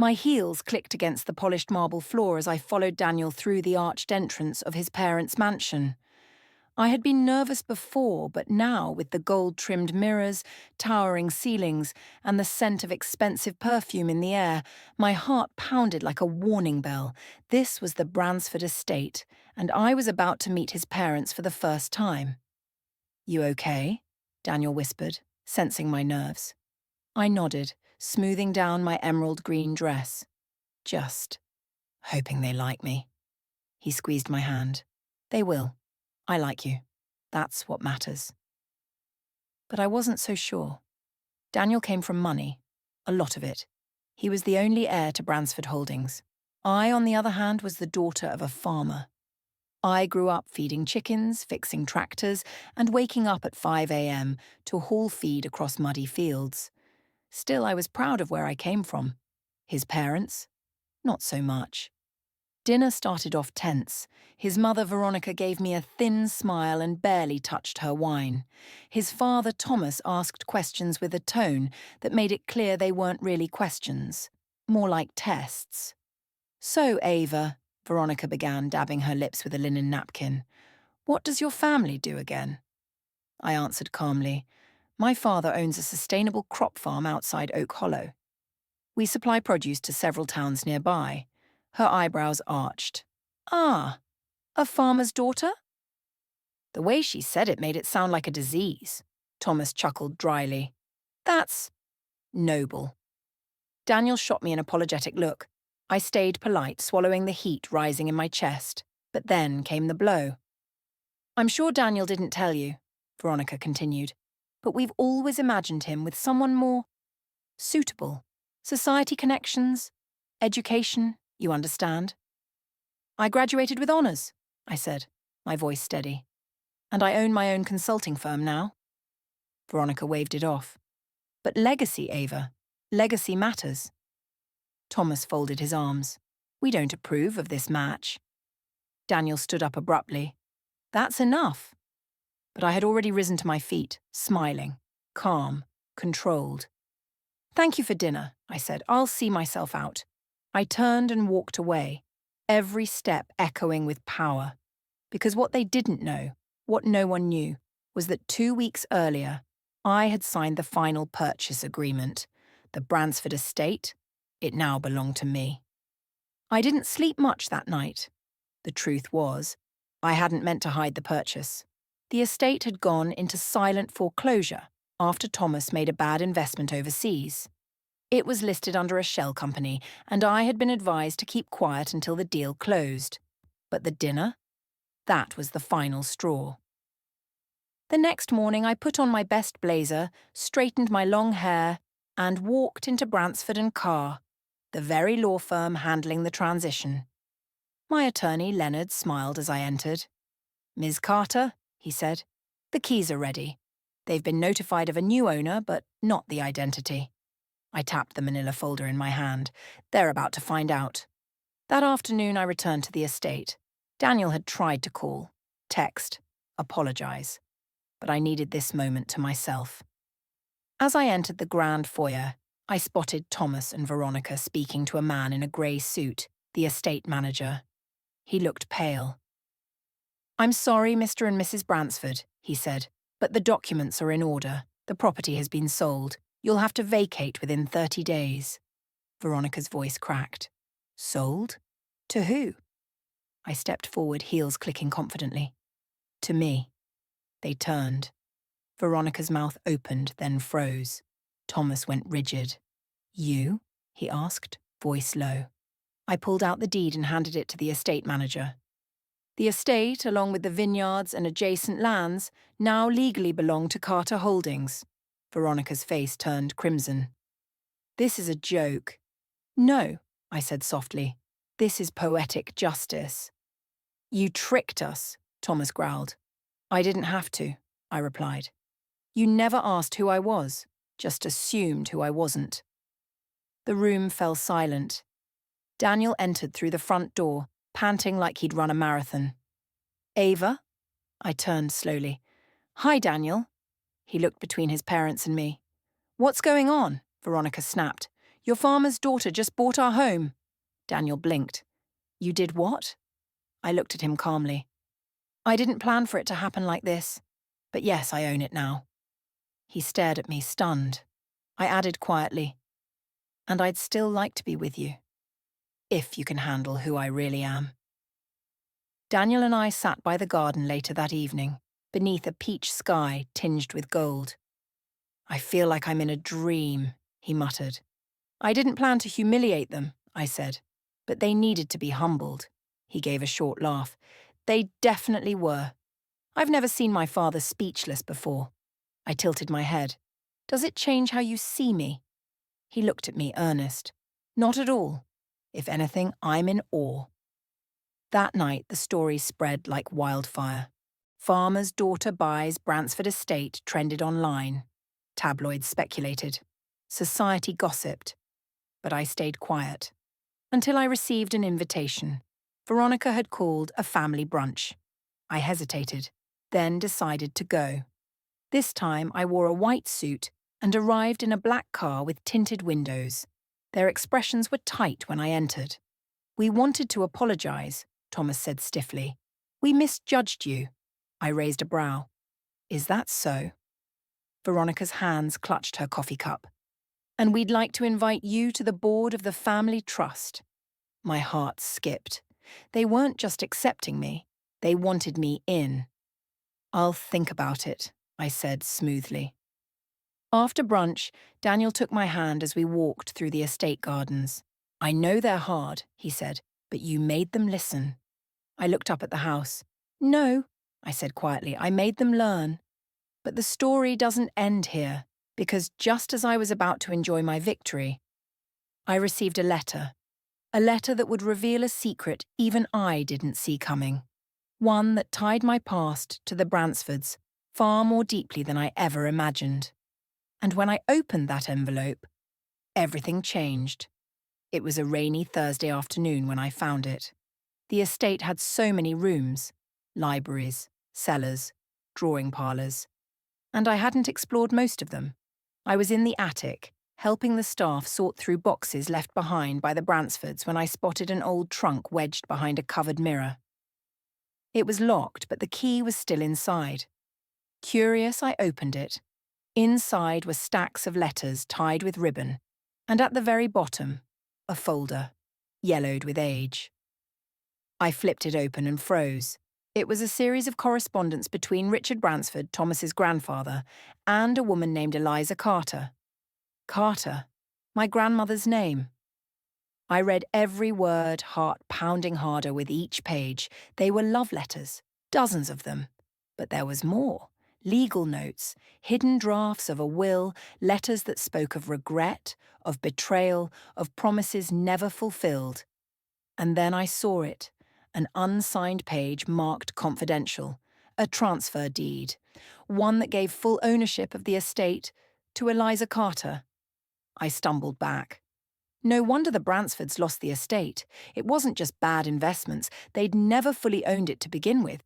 My heels clicked against the polished marble floor as I followed Daniel through the arched entrance of his parents' mansion. I had been nervous before, but now, with the gold-trimmed mirrors, towering ceilings, and the scent of expensive perfume in the air, my heart pounded like a warning bell. This was the Bransford estate, and I was about to meet his parents for the first time. "You okay?" Daniel whispered, sensing my nerves. I nodded, smoothing down my emerald green dress. Just hoping they like me. He squeezed my hand. "They will. I like you. That's what matters." But I wasn't so sure. Daniel came from money, a lot of it. He was the only heir to Bransford Holdings. I, on the other hand, was the daughter of a farmer. I grew up feeding chickens, fixing tractors, and waking up at 5 a.m. to haul feed across muddy fields. Still, I was proud of where I came from. His parents? Not so much. Dinner started off tense. His mother, Veronica, gave me a thin smile and barely touched her wine. His father, Thomas, asked questions with a tone that made it clear they weren't really questions, more like tests. "So, Ava," Veronica began, dabbing her lips with a linen napkin, "what does your family do again?" I answered calmly, "My father owns a sustainable crop farm outside Oak Hollow. We supply produce to several towns nearby." Her eyebrows arched. "Ah, a farmer's daughter?" The way she said it made it sound like a disease. Thomas chuckled dryly. "That's noble." Daniel shot me an apologetic look. I stayed polite, swallowing the heat rising in my chest. But then came the blow. "I'm sure Daniel didn't tell you," Veronica continued, "but we've always imagined him with someone more suitable. Society connections, education, you understand." "I graduated with honours," I said, my voice steady. "And I own my own consulting firm now." Veronica waved it off. "But legacy, Ava. Legacy matters." Thomas folded his arms. "We don't approve of this match." Daniel stood up abruptly. "That's enough." But I had already risen to my feet, smiling, calm, controlled. "Thank you for dinner," I said. "I'll see myself out." I turned and walked away, every step echoing with power. Because what they didn't know, what no one knew, was that 2 weeks earlier, I had signed the final purchase agreement. The Bransford estate, it now belonged to me. I didn't sleep much that night. The truth was, I hadn't meant to hide the purchase. The estate had gone into silent foreclosure after Thomas made a bad investment overseas. It was listed under a shell company, and I had been advised to keep quiet until the deal closed. But the dinner? That was the final straw. The next morning I put on my best blazer, straightened my long hair, and walked into Bransford and Carr, the very law firm handling the transition. My attorney, Leonard, smiled as I entered. "Ms. Carter," he said, "the keys are ready. They've been notified of a new owner, but not the identity." I tapped the manila folder in my hand. "They're about to find out." That afternoon I returned to the estate. Daniel had tried to call, text, apologize. But I needed this moment to myself. As I entered the grand foyer, I spotted Thomas and Veronica speaking to a man in a grey suit, the estate manager. He looked pale. "I'm sorry, Mr. and Mrs. Bransford," he said, "but the documents are in order. The property has been sold. You'll have to vacate within 30 days. Veronica's voice cracked. "Sold? To who?" I stepped forward, heels clicking confidently. "To me." They turned. Veronica's mouth opened, then froze. Thomas went rigid. "You?" he asked, voice low. I pulled out the deed and handed it to the estate manager. The estate, along with the vineyards and adjacent lands, now legally belonged to Carter Holdings. Veronica's face turned crimson. "This is a joke." "No," I said softly. "This is poetic justice." "You tricked us," Thomas growled. "I didn't have to," I replied. "You never asked who I was, just assumed who I wasn't." The room fell silent. Daniel entered through the front door, panting like he'd run a marathon. "Ava?" I turned slowly. "Hi, Daniel." He looked between his parents and me. "What's going on?" Veronica snapped. Your farmer's daughter just bought our home. Daniel blinked. You did what? I looked at him calmly. I didn't plan for it to happen like this. But yes, I own it now. He stared at me, stunned. I added quietly, and I'd still like to be with you, if you can handle who I really am. Daniel and I sat by the garden later that evening, beneath a peach sky tinged with gold. I feel like I'm in a dream, he muttered. I didn't plan to humiliate them, I said, but they needed to be humbled. He gave a short laugh. They definitely were. I've never seen my father speechless before. I tilted my head. Does it change how you see me? He looked at me, earnest. Not at all. If anything, I'm in awe. That night, the story spread like wildfire. Farmer's daughter buys Bransford estate trended online. Tabloids speculated. Society gossiped. But I stayed quiet. Until I received an invitation. Veronica had called a family brunch. I hesitated, then decided to go. This time I wore a white suit and arrived in a black car with tinted windows. Their expressions were tight when I entered. We wanted to apologize, Thomas said stiffly. We misjudged you. I raised a brow. Is that so? Veronica's hands clutched her coffee cup. And we'd like to invite you to the board of the family trust. My heart skipped. They weren't just accepting me. They wanted me in. I'll think about it, I said smoothly. After brunch, Daniel took my hand as we walked through the estate gardens. I know they're hard, he said, but you made them listen. I looked up at the house. No, I said quietly, I made them learn. But the story doesn't end here, because just as I was about to enjoy my victory, I received a letter that would reveal a secret even I didn't see coming. One that tied my past to the Bransfords far more deeply than I ever imagined. And when I opened that envelope, everything changed. It was a rainy Thursday afternoon when I found it. The estate had so many rooms, libraries, cellars, drawing parlours, and I hadn't explored most of them. I was in the attic, helping the staff sort through boxes left behind by the Bransfords when I spotted an old trunk wedged behind a covered mirror. It was locked, but the key was still inside. Curious, I opened it. Inside were stacks of letters tied with ribbon, and at the very bottom, a folder, yellowed with age. I flipped it open and froze. It was a series of correspondence between Richard Bransford, Thomas's grandfather, and a woman named Eliza Carter. Carter, my grandmother's name. I read every word, heart pounding harder with each page. They were love letters, dozens of them. But there was more. Legal notes, hidden drafts of a will, letters that spoke of regret, of betrayal, of promises never fulfilled. And then I saw it, an unsigned page marked confidential, a transfer deed, one that gave full ownership of the estate to Eliza Carter. I stumbled back. No wonder the Bransfords lost the estate. It wasn't just bad investments. They'd never fully owned it to begin with.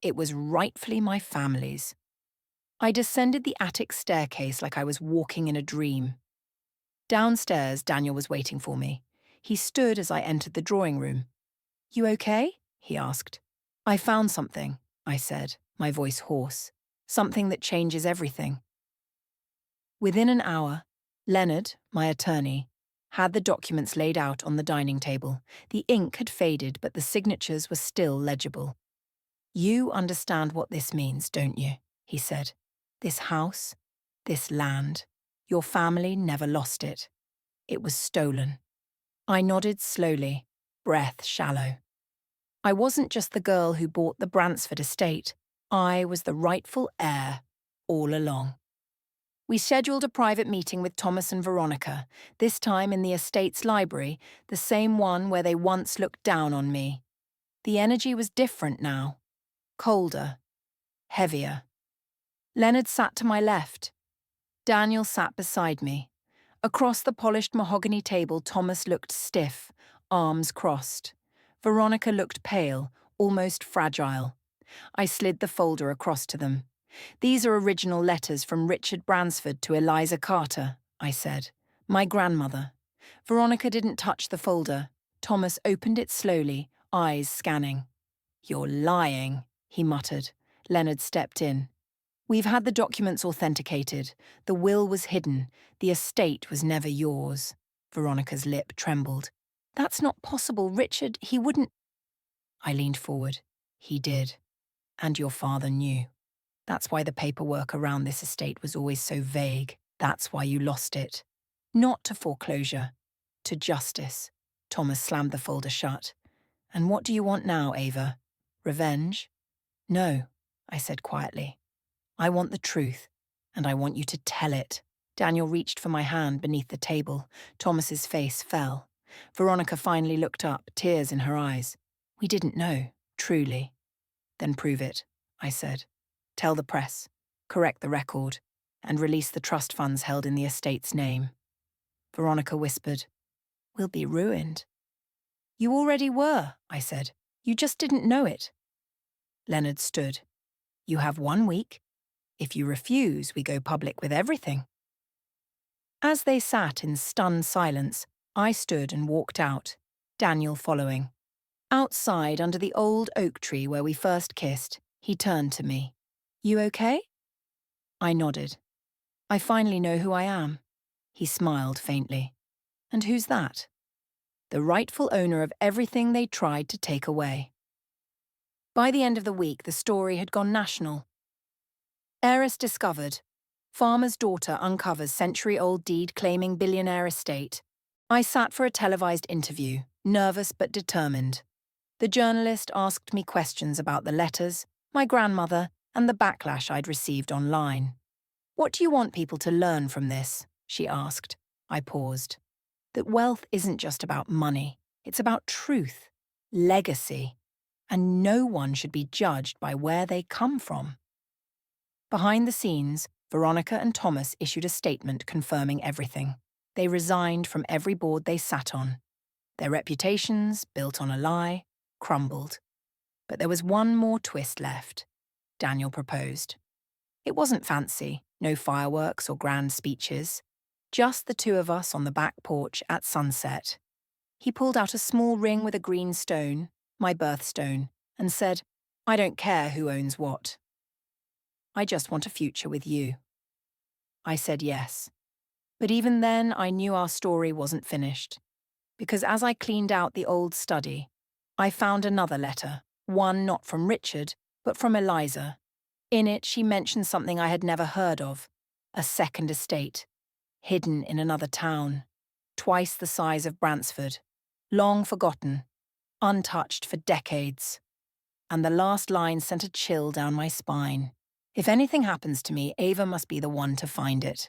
It was rightfully my family's. I descended the attic staircase like I was walking in a dream. Downstairs, Daniel was waiting for me. He stood as I entered the drawing room. You okay? He asked. I found something, I said, my voice hoarse. Something that changes everything. Within an hour, Leonard, my attorney, had the documents laid out on the dining table. The ink had faded, but the signatures were still legible. You understand what this means, don't you? He said. This house, this land, your family never lost it. It was stolen. I nodded slowly, breath shallow. I wasn't just the girl who bought the Bransford estate. I was the rightful heir all along. We scheduled a private meeting with Thomas and Veronica, this time in the estate's library, the same one where they once looked down on me. The energy was different now. Colder. Heavier. Leonard sat to my left. Daniel sat beside me. Across the polished mahogany table, Thomas looked stiff, arms crossed. Veronica looked pale, almost fragile. I slid the folder across to them. These are original letters from Richard Bransford to Eliza Carter, I said. My grandmother. Veronica didn't touch the folder. Thomas opened it slowly, eyes scanning. "You're lying," he muttered. Leonard stepped in. "We've had the documents authenticated. The will was hidden. The estate was never yours." Veronica's lip trembled. "That's not possible, Richard. He wouldn't—" I leaned forward. "He did. And your father knew. That's why the paperwork around this estate was always so vague. That's why you lost it. Not to foreclosure, to justice." Thomas slammed the folder shut. "And what do you want now, Ava? Revenge?" "No," I said quietly. "I want the truth, and I want you to tell it." Daniel reached for my hand beneath the table. Thomas's face fell. Veronica finally looked up, tears in her eyes. "We didn't know, truly." "Then prove it," I said. "Tell the press, correct the record, and release the trust funds held in the estate's name." Veronica whispered, "We'll be ruined." "You already were," I said. "You just didn't know it." Leonard stood. "You have 1 week. If you refuse, we go public with everything." As they sat in stunned silence, I stood and walked out, Daniel following. Outside, under the old oak tree where we first kissed, he turned to me. "You okay?" I nodded. "I finally know who I am." He smiled faintly. "And who's that?" "The rightful owner of everything they tried to take away." By the end of the week, the story had gone national. Heiress discovered. Farmer's daughter uncovers century-old deed claiming billionaire estate. I sat for a televised interview, nervous but determined. The journalist asked me questions about the letters, my grandmother, and the backlash I'd received online. "What do you want people to learn from this?" she asked. I paused. "That wealth isn't just about money. It's about truth, legacy, and no one should be judged by where they come from." Behind the scenes, Veronica and Thomas issued a statement confirming everything. They resigned from every board they sat on. Their reputations, built on a lie, crumbled. But there was one more twist left. Daniel proposed. It wasn't fancy, no fireworks or grand speeches. Just the two of us on the back porch at sunset. He pulled out a small ring with a green stone, my birthstone, and said, "I don't care who owns what. I just want a future with you." I said yes. But even then, I knew our story wasn't finished. Because as I cleaned out the old study, I found another letter, one not from Richard, but from Eliza. In it, she mentioned something I had never heard of, a second estate, hidden in another town, twice the size of Bransford, long forgotten, untouched for decades. And the last line sent a chill down my spine. If anything happens to me, Ava must be the one to find it.